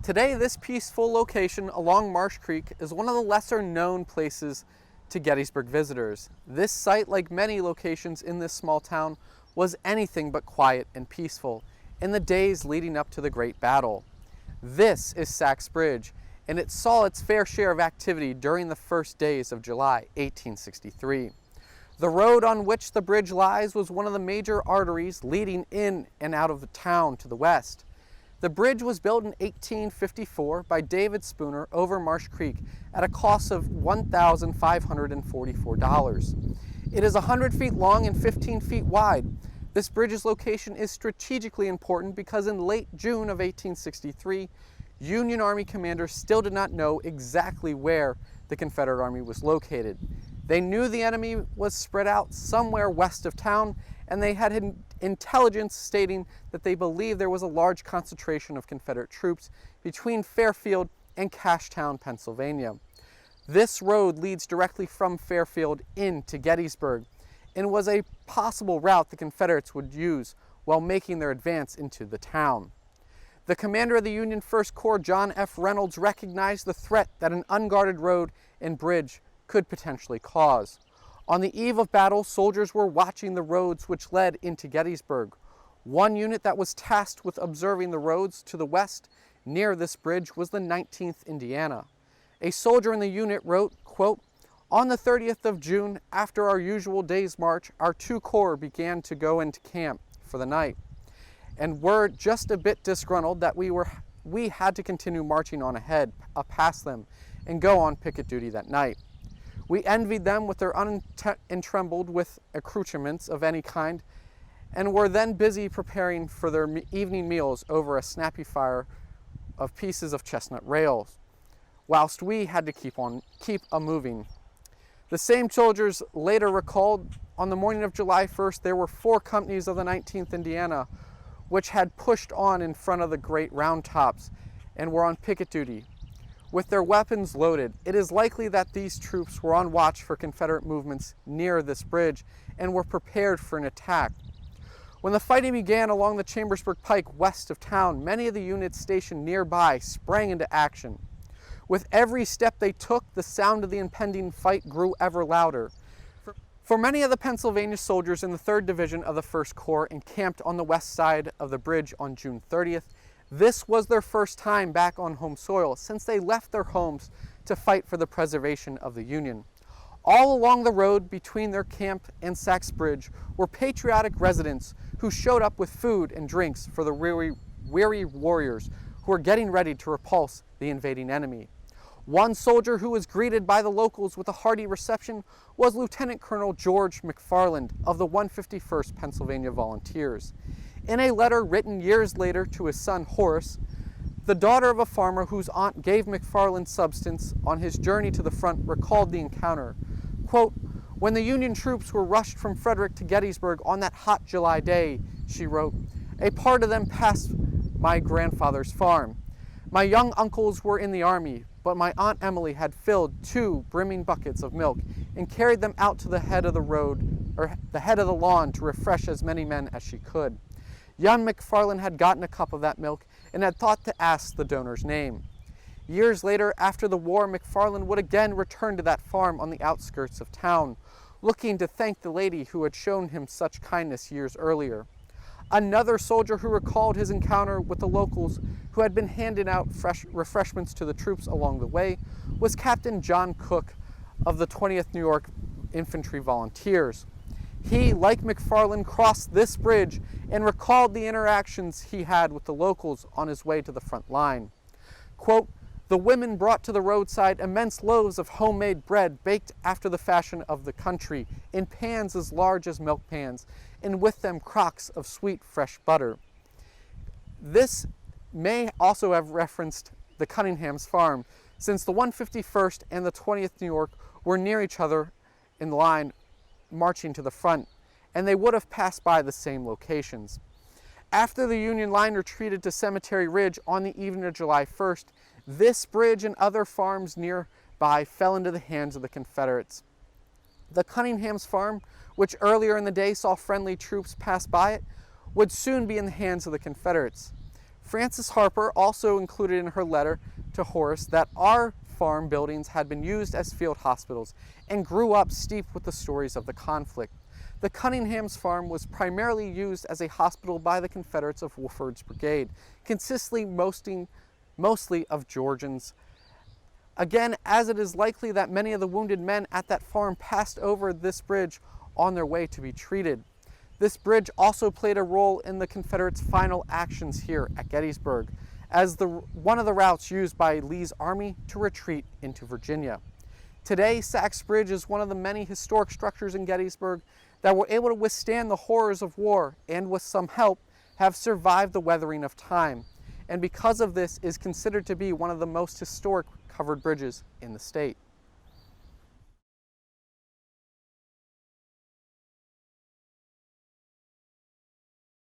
Today, this peaceful location along Marsh Creek is one of the lesser known places to Gettysburg visitors. This site, like many locations in this small town, was anything but quiet and peaceful in the days leading up to the Great Battle. This is Sachs Bridge, and it saw its fair share of activity during the first days of July 1863. The road on which the bridge lies was one of the major arteries leading in and out of the town to the west. The bridge was built in 1854 by David Spooner over Marsh Creek at a cost of $1,544. It is 100 feet long and 15 feet wide. This bridge's location is strategically important because in late June of 1863, Union Army commanders still did not know exactly where the Confederate Army was located. They knew the enemy was spread out somewhere west of town, and they had intelligence stating that they believed there was a large concentration of Confederate troops between Fairfield and Cashtown, Pennsylvania. This road leads directly from Fairfield into Gettysburg and was a possible route the Confederates would use while making their advance into the town. The commander of the Union First Corps, John F. Reynolds, recognized the threat that an unguarded road and bridge could potentially cause. On the eve of battle, soldiers were watching the roads which led into Gettysburg. One unit that was tasked with observing the roads to the west near this bridge was the 19th Indiana. A soldier in the unit wrote, quote, "On the 30th of June, after our usual day's march, our two corps began to go into camp for the night, and were just a bit disgruntled that we had to continue marching on ahead, past them, and go on picket duty that night. We envied them with their unentrembled with accoutrements of any kind, and were then busy preparing for their evening meals over a snappy fire of pieces of chestnut rails, whilst we had to keep a-moving." The same soldiers later recalled, on the morning of July 1st, there were 4 companies of the 19th Indiana which had pushed on in front of the great round tops and were on picket duty with their weapons loaded. It is likely that these troops were on watch for Confederate movements near this bridge and were prepared for an attack. When the fighting began along the Chambersburg Pike west of town, many of the units stationed nearby sprang into action. With every step they took, the sound of the impending fight grew ever louder. For many of the Pennsylvania soldiers in the 3rd Division of the 1st Corps encamped on the west side of the bridge on June 30th, this was their first time back on home soil since they left their homes to fight for the preservation of the Union. All along the road between their camp and Sachs Bridge were patriotic residents who showed up with food and drinks for the weary warriors who were getting ready to repulse the invading enemy. One soldier who was greeted by the locals with a hearty reception was Lieutenant Colonel George McFarland of the 151st Pennsylvania Volunteers. In a letter written years later to his son Horace, the daughter of a farmer whose aunt gave McFarland substance on his journey to the front recalled the encounter. Quote, "When the Union troops were rushed from Frederick to Gettysburg on that hot July day," she wrote, "a part of them passed my grandfather's farm. My young uncles were in the army, but my Aunt Emily had filled 2 brimming buckets of milk and carried them out to the head of the road, or the head of the lawn, to refresh as many men as she could. Young McFarland had gotten a cup of that milk and had thought to ask the donor's name." Years later, after the war, McFarland would again return to that farm on the outskirts of town, looking to thank the lady who had shown him such kindness years earlier. Another soldier who recalled his encounter with the locals who had been handing out refreshments to the troops along the way was Captain John Cook of the 20th New York Infantry Volunteers. He, like McFarland, crossed this bridge and recalled the interactions he had with the locals on his way to the front line. Quote, "The women brought to the roadside immense loaves of homemade bread baked after the fashion of the country, in pans as large as milk pans, and with them crocks of sweet fresh butter." This may also have referenced the Cunningham's farm, since the 151st and the 20th New York were near each other in line marching to the front, and they would have passed by the same locations. After the Union line retreated to Cemetery Ridge on the evening of July 1st, this bridge and other farms nearby fell into the hands of the Confederates. The Cunningham's farm, which earlier in the day saw friendly troops pass by it, would soon be in the hands of the Confederates. Frances Harper also included in her letter to Horace that our farm buildings had been used as field hospitals and grew up steeped with the stories of the conflict. The Cunningham's farm was primarily used as a hospital by the Confederates of Wolford's brigade, consisting mostly of Georgians. Again, as it is likely that many of the wounded men at that farm passed over this bridge on their way to be treated. This bridge also played a role in the Confederates' final actions here at Gettysburg, as one of the routes used by Lee's army to retreat into Virginia. Today, Sachs Bridge is one of the many historic structures in Gettysburg that were able to withstand the horrors of war and, with some help, have survived the weathering of time, and because of this is considered to be one of the most historic covered bridges in the state.